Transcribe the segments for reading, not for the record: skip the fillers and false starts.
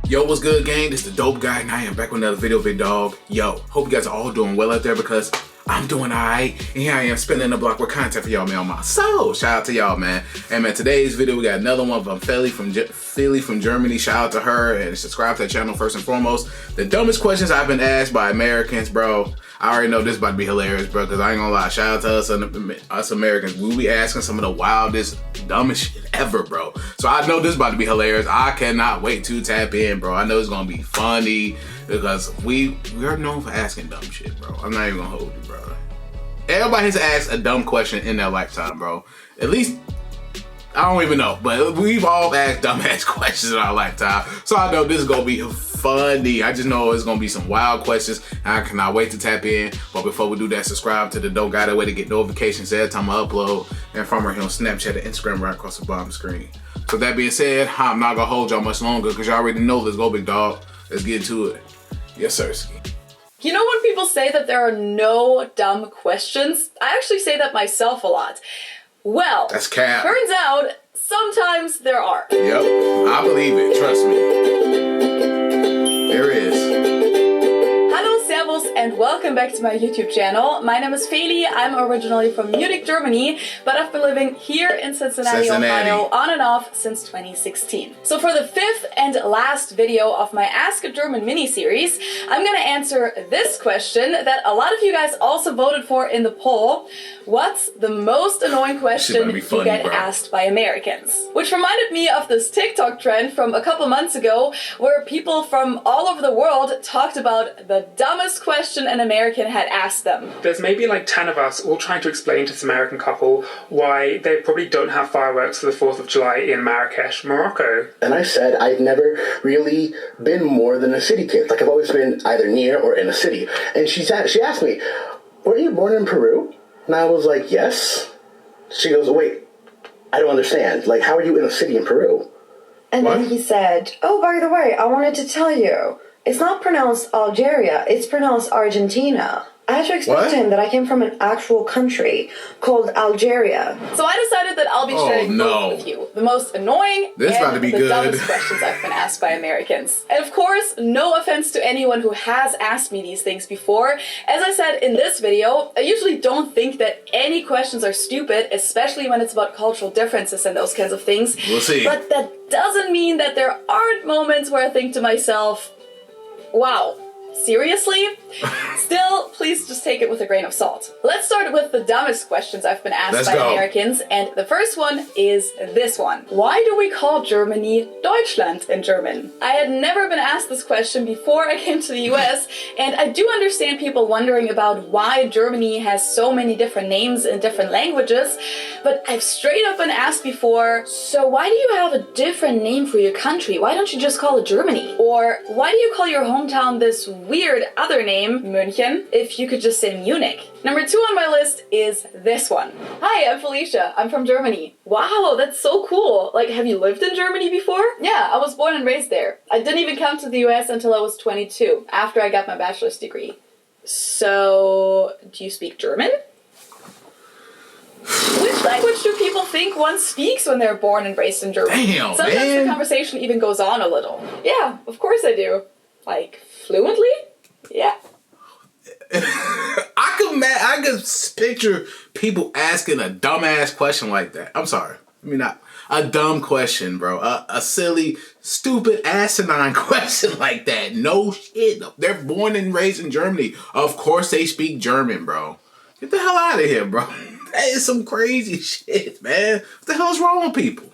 Yo, what's good, gang? This is the Dope Guy, and I am back with another video, big dog. Yo, hope you guys are all doing well out there because I'm doing alright. And here I am spinning the block with content for y'all, man, on my soul. Shout out to y'all, man. And man, today's video, we got another one from Philly from Germany. Shout out to her and subscribe to the channel first and foremost. The dumbest questions I've been asked by Americans, bro. I already know this is about to be hilarious, bro, because I ain't gonna lie. Shout out to us Americans. We be asking some of the wildest, dumbest shit ever, bro. So I know this is about to be hilarious. I cannot wait to tap in, bro. I know it's gonna be funny because we are known for asking dumb shit, bro. I'm not even gonna hold you, bro. Everybody has asked a dumb question in their lifetime, bro. At least, I don't even know, but we've all asked dumbass questions in our lifetime. So I know this is gonna be funny. I just know it's gonna be some wild questions. I cannot wait to tap in. But before we do that, subscribe to the Dope Guy, that way to get notifications every time I upload. And from right here on Snapchat and Instagram right across the bottom screen. So that being said, I'm not gonna hold y'all much longer because y'all already know. Let's go, big dog. Let's get into it. Yes, sir. You know when people say that there are no dumb questions? I actually say that myself a lot. Well, that's cap. Turns out, sometimes there are. Yep, I believe it, trust me. There is. Hello, servus, and welcome back to my YouTube channel. My name is Feli. I'm originally from Munich, Germany, but I've been living here in Cincinnati, Ohio on and off since 2016. So for the fifth and last video of my Ask a German mini-series, I'm gonna answer this question that a lot of you guys also voted for in the poll. What's the most annoying question you get asked by Americans? Which reminded me of this TikTok trend from a couple months ago where people from all over the world talked about the dumbest question an American had asked them. There's maybe like 10 of us all trying to explain to this American couple why they probably don't have fireworks for the 4th of July in Marrakesh, Morocco. And I said I've never really been more than a city kid. Like I've always been either near or in a city. And she asked me, were you born in Peru? And I was like, yes. She goes, wait, I don't understand. Like, how are you in a city in Peru? And then he said, oh, by the way, I wanted to tell you, it's not pronounced Algeria, it's pronounced Argentina. I had to explain to him that I came from an actual country called Algeria. So I decided that I'll be sharing both with you. The most annoying and the dumbest questions I've been asked by Americans. And of course, no offense to anyone who has asked me these things before. As I said in this video, I usually don't think that any questions are stupid, especially when it's about cultural differences and those kinds of things. We'll see. But that doesn't mean that there aren't moments where I think to myself, wow, seriously? Still, please just take it with a grain of salt. Let's start with the dumbest questions I've been asked by Americans, and the first one is this one. Why do we call Germany Deutschland in German? I had never been asked this question before I came to the US, and I do understand people wondering about why Germany has so many different names in different languages, but I've straight up been asked before, so why do you have a different name for your country? Why don't you just call it Germany? Or why do you call your hometown this weird other name, München, if you could just say Munich? Number 2 on my list is this one. Hi, I'm Felicia. I'm from Germany. Wow, that's so cool. Like, have you lived in Germany before? Yeah, I was born and raised there. I didn't even come to the US until I was 22, after I got my bachelor's degree. So, do you speak German? Which language do people think one speaks when they're born and raised in Germany? Damn, Sometimes the conversation even goes on a little. Yeah, of course I do. Like, fluently? Yeah. I could picture people asking a dumbass question like that. I'm sorry. I mean, not a dumb question, bro. A silly, stupid, asinine question like that. No shit. They're born and raised in Germany. Of course they speak German, bro. Get the hell out of here, bro. That is some crazy shit, man. What the hell's wrong with people?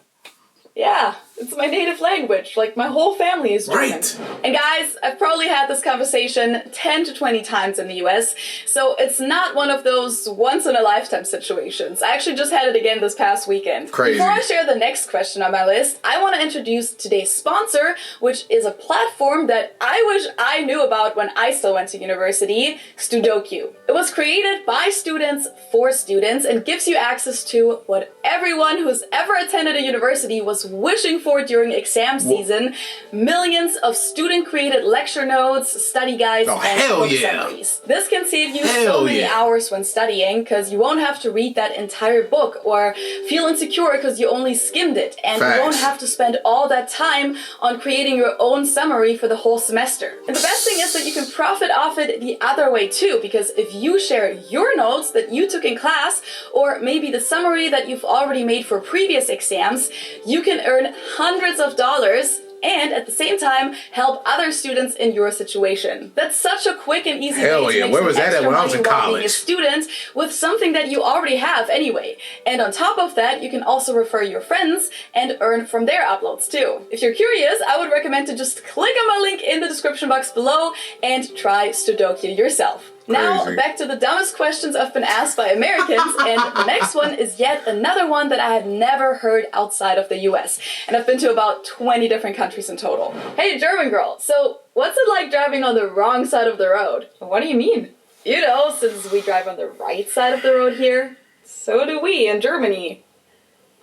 Yeah, it's my native language. Like, my whole family is German. Right. And guys, I've probably had this conversation 10 to 20 times in the US, so it's not one of those once-in-a-lifetime situations. I actually just had it again this past weekend. Crazy. Before I share the next question on my list, I want to introduce today's sponsor, which is a platform that I wish I knew about when I still went to university, Studoku. It was created by students for students and gives you access to what everyone who's ever attended a university was wishing for for during exam season, millions of student-created lecture notes, study guides, and book summaries. This can save you so many hours when studying, because you won't have to read that entire book or feel insecure because you only skimmed it, and you won't have to spend all that time on creating your own summary for the whole semester. And the best thing is that you can profit off it the other way too, because if you share your notes that you took in class, or maybe the summary that you've already made for previous exams, you can earn hundreds of dollars and at the same time help other students in your situation. That's such a quick and easy way to make Where was that at when I was in college? Being a student with something that you already have anyway. And on top of that, you can also refer your friends and earn from their uploads too. If you're curious, I would recommend to just click on my link in the description box below and try Sudoku yourself. Now, back to the dumbest questions I've been asked by Americans, and the next one is yet another one that I had never heard outside of the US. And I've been to about 20 different countries in total. Hey, German girl, so what's it like driving on the wrong side of the road? What do you mean? You know, since we drive on the right side of the road here, so do we in Germany.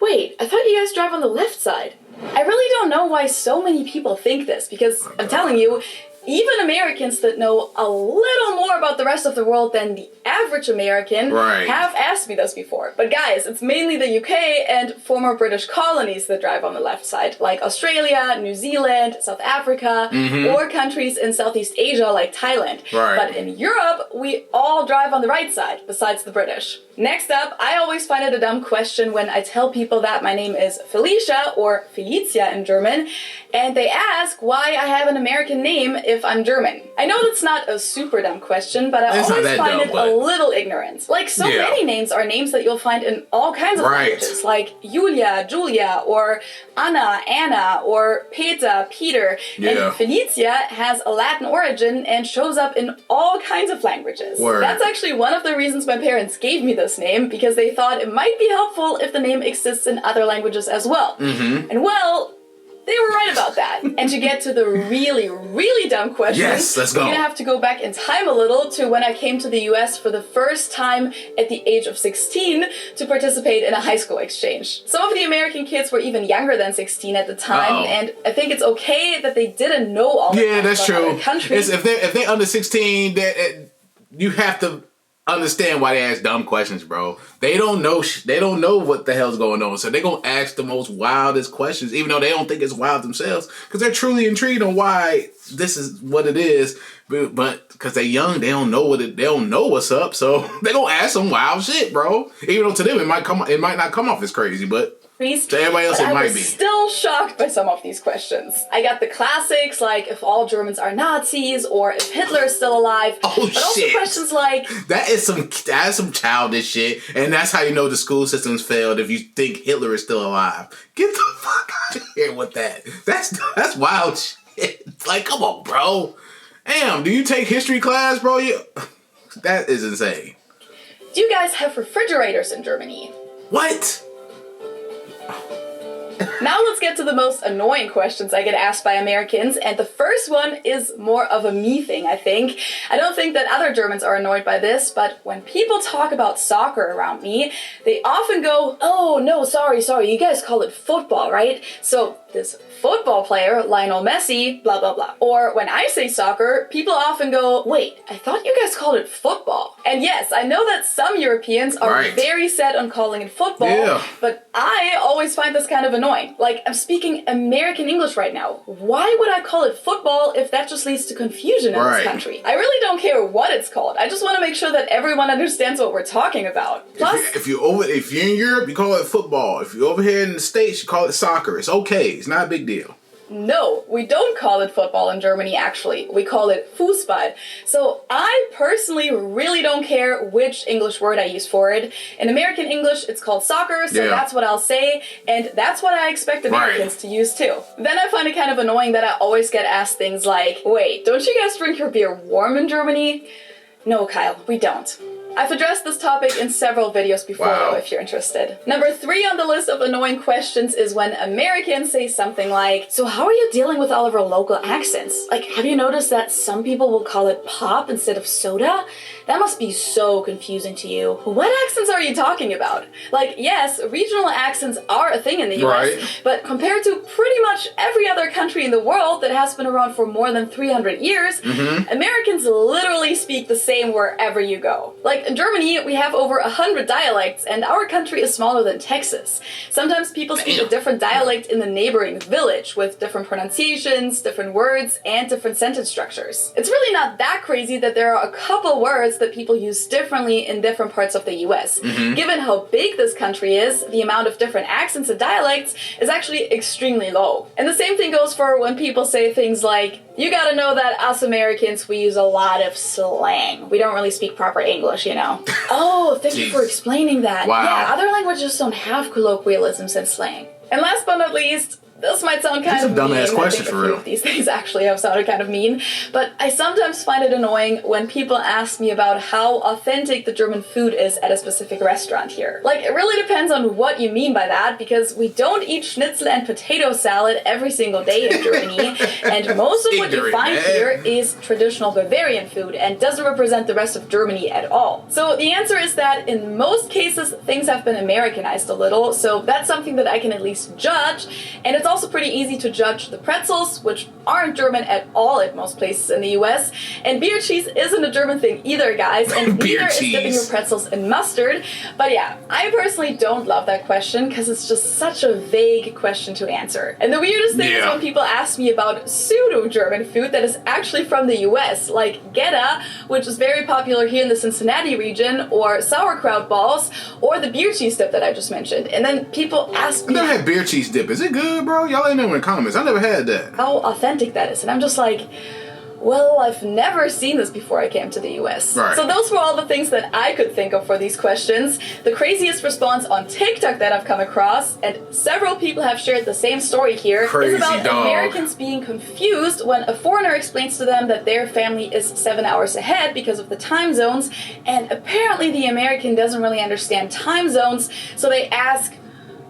Wait, I thought you guys drive on the left side. I really don't know why so many people think this, because I'm telling you, even Americans that know a little more about the rest of the world than the average American have asked me this before. But guys, it's mainly the UK and former British colonies that drive on the left side, like Australia, New Zealand, South Africa, or countries in Southeast Asia like Thailand. But in Europe, we all drive on the right side, besides the British. Next up, I always find it a dumb question when I tell people that my name is Felicia, or Felicia in German, and they ask why I have an American name if I'm German. I know that's not a super dumb question, but I always find it a little ignorant. Like, so many names are names that you'll find in all kinds of languages, like Julia, Julia, or Anna, Anna, or Peter, Peter. And Felicia has a Latin origin and shows up in all kinds of languages. That's actually one of the reasons my parents gave me this name, because they thought it might be helpful if the name exists in other languages as well. And well, they were right about that. And to get to the really, really dumb questions, let's go. We're gonna have to go back in time a little to when I came to the US for the first time at the age of 16 to participate in a high school exchange. Some of the American kids were even younger than 16 at the time, and I think it's okay that they didn't know all the that's true. countries. If they're under 16, you have to understand why they ask dumb questions, bro. They don't know. They don't know what the hell's going on, so they're gonna ask the most wildest questions, even though they don't think it's wild themselves, because they're truly intrigued on why this is what it is. But because they're young, they don't know they don't know what's up, so they're gonna ask some wild shit, bro. Even though to them it might not come off as crazy, but to everybody else, it might be. Still shocked by some of these questions. I got the classics, like if all Germans are Nazis, or if Hitler is still alive. But also questions like that's some childish shit, and that's how you know the school system's failed, if you think Hitler is still alive. Get the fuck out of here with that. That's wild shit. Like, come on, bro. Damn, do you take history class, bro? That is insane. Do you guys have refrigerators in Germany? What? Now let's get to the most annoying questions I get asked by Americans, and the first one is more of a me thing, I think. I don't think that other Germans are annoyed by this, but when people talk about soccer around me, they often go, "Oh, no, sorry, you guys call it football, right? So this football player, Lionel Messi, blah, blah, blah." Or when I say soccer, people often go, "Wait, I thought you guys called it football." And yes, I know that some Europeans are very set on calling it football, but I always find this kind of annoying. Like, I'm speaking American English right now. Why would I call it football if that just leads to confusion in this country? I really don't care what it's called. I just want to make sure that everyone understands what we're talking about. Plus, if you're in Europe, you call it football. If you're over here in the States, you call it soccer. It's okay. It's not a big deal. no, we don't call it football in Germany, actually. We call it Fußball. So I personally really don't care which English word I use for it. In American English, it's called soccer, so that's what I'll say, and that's what I expect Americans to use too. Then I find it kind of annoying that I always get asked things like, wait, don't you guys drink your beer warm in Germany? No, Kyle, we don't. I've addressed this topic in several videos before, though, if you're interested. Number 3 on the list of annoying questions is when Americans say something like, so how are you dealing with all of our local accents? Like, have you noticed that some people will call it pop instead of soda? That must be so confusing to you. What accents are you talking about? Like, yes, regional accents are a thing in the US, but compared to pretty much every other country in the world that has been around for more than 300 years, Americans literally speak the same wherever you go. Like, in Germany, we have over 100 dialects, and our country is smaller than Texas. Sometimes people speak a different dialect in the neighboring village, with different pronunciations, different words, and different sentence structures. It's really not that crazy that there are a couple words that people use differently in different parts of the US. Given how big this country is, the amount of different accents and dialects is actually extremely low. And the same thing goes for when people say things like, you gotta know that us Americans, we use a lot of slang. We don't really speak proper English, you know. Oh, thank you for explaining that. Wow. Yeah, other languages don't have colloquialisms and slang. And last but not least, this might sound kind of mean. Dumbass question for real. These things actually have sounded kind of mean, but I sometimes find it annoying when people ask me about how authentic the German food is at a specific restaurant here. Like, it really depends on what you mean by that, because we don't eat schnitzel and potato salad every single day in Germany, and most of what you find here is traditional Bavarian food and doesn't represent the rest of Germany at all. So the answer is that in most cases, things have been Americanized a little, so that's something that I can at least judge, and it's also pretty easy to judge the pretzels, which aren't German at all at most places in the US. And beer cheese isn't a German thing either, guys, and neither is dipping your pretzels in mustard. But yeah, I personally don't love that question because it's just such a vague question to answer. And the weirdest thing is when people ask me about pseudo-German food that is actually from the US, like Gouda, which is very popular here in the Cincinnati region, or sauerkraut balls, or the beer cheese dip that I just mentioned. And then people ask me, I never had beer cheese dip. Is it good, bro? Y'all let me know in the comments. I never had that. How authentic that is. And I'm just like, well, I've never seen this before I came to the US. Right. So those were all the things that I could think of for these questions. The craziest response on TikTok that I've come across, and several people have shared the same story here, is about Americans being confused when a foreigner explains to them that their family is 7 hours ahead because of the time zones, and apparently the American doesn't really understand time zones, so they ask,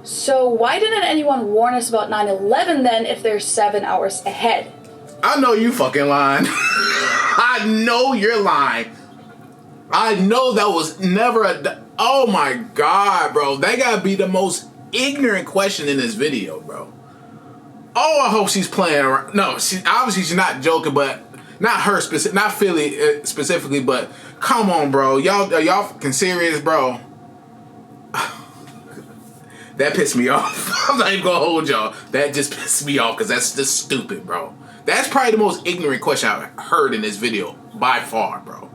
so why didn't anyone warn us about 9/11 then if they're 7 hours ahead? I know you fucking lying. I know you're lying. I know that was never a... Oh my God, bro. That gotta be the most ignorant question in this video, bro. Oh, I hope she's playing around. No, obviously she's not joking, but... Not her specific, not Philly specifically, but... Come on, bro. Are y'all fucking serious, bro? That pissed me off. I'm not even gonna hold y'all. That just pissed me off because that's just stupid, bro. That's probably the most ignorant question I've heard in this video by far, bro.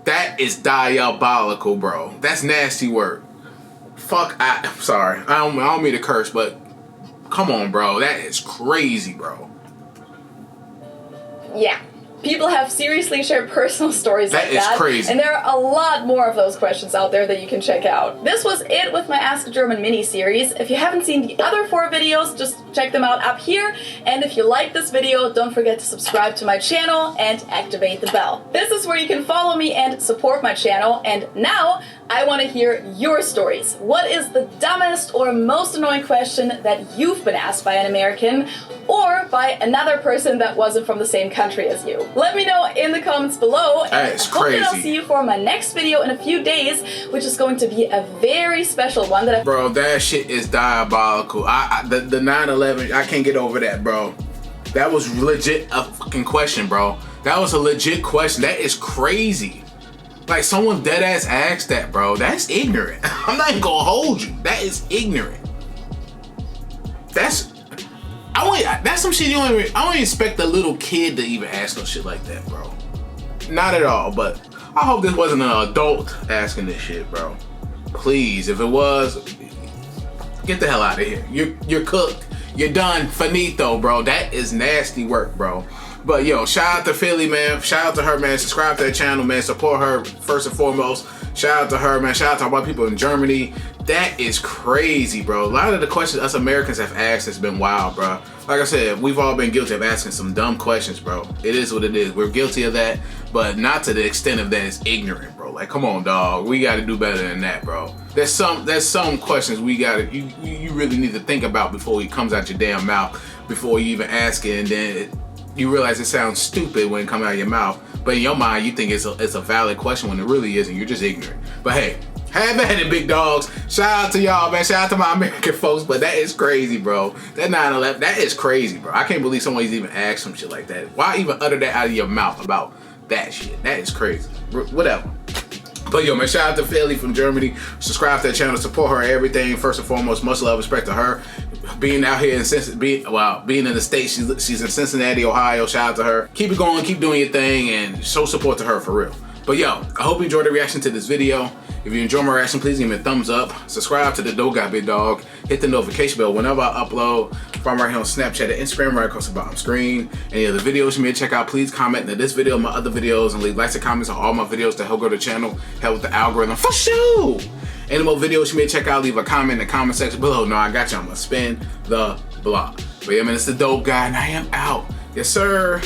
That is diabolical, bro. That's nasty work. Fuck, I'm sorry. I don't mean to curse, but come on, bro. That is crazy, bro. Yeah. People have seriously shared personal stories like that. That is crazy. And there are a lot more of those questions out there that you can check out. This was it with my Ask a German mini-series. If you haven't seen the other 4 videos, just check them out up here. And if you like this video, don't forget to subscribe to my channel and activate the bell. This is where you can follow me and support my channel. And now, I want to hear your stories. What is the dumbest or most annoying question that you've been asked by an American or by another person that wasn't from the same country as you? Let me know in the comments below. That is crazy. I hope that I'll see you for my next video in a few days, which is going to be a very special one that Bro, that shit is diabolical. The 9/11, I can't get over that, bro. That was legit a fucking question, bro. That was a legit question. That is crazy. Like, someone dead ass asked that, bro. That's ignorant. I'm not even gonna hold you. That is ignorant. That's some shit I don't expect a little kid to even ask no shit like that, bro. Not at all, but I hope this wasn't an adult asking this shit, bro. Please, if it was, get the hell out of here. You're cooked. You're done. Finito, bro. That is nasty work, bro. But yo, shout out to Philly, man. Shout out to her, man. Subscribe to her channel, man. Support her first and foremost. Shout out to her, man. Shout out to all my people in Germany. That is crazy, bro. A lot of the questions us Americans have asked has been wild, bro. Like I said, we've all been guilty of asking some dumb questions, bro. It is what it is. We're guilty of that, but not to the extent of that it's ignorant, bro. Like, come on, dog. We got to do better than that, bro. There's some questions we got to, you really need to think about before it comes out your damn mouth, before you even ask it, and then you realize it sounds stupid when it comes out of your mouth. But in your mind, you think it's a valid question when it really isn't. You're just ignorant. But hey, have at it, big dogs. Shout out to y'all, man. Shout out to my American folks. But that is crazy, bro. That 9/11, that is crazy, bro. I can't believe someone's even asked some shit like that. Why even utter that out of your mouth about that shit? That is crazy. Whatever. But yo, man, shout out to Philly from Germany. Subscribe to that channel, support her, everything. First and foremost, much love, respect to her. Being out here in being in the States, she's in Cincinnati, Ohio. Shout out to her. Keep it going, keep doing your thing, and show support to her for real. But yo, I hope you enjoyed the reaction to this video. If you enjoy my reaction, please give me a thumbs up. Subscribe to the Dope Guy Big Dog. Hit the notification bell whenever I upload. If I'm right here on Snapchat and Instagram, right across the bottom screen. Any other videos you may check out, please comment in this video, my other videos, and leave likes and comments on all my videos to help grow the channel, help with the algorithm for sure. Any more videos you may check out, leave a comment in the comment section below. No, I got you. I'm gonna spin the block. But yeah, man, it's the Dope Guy, and I am out. Yes, sir.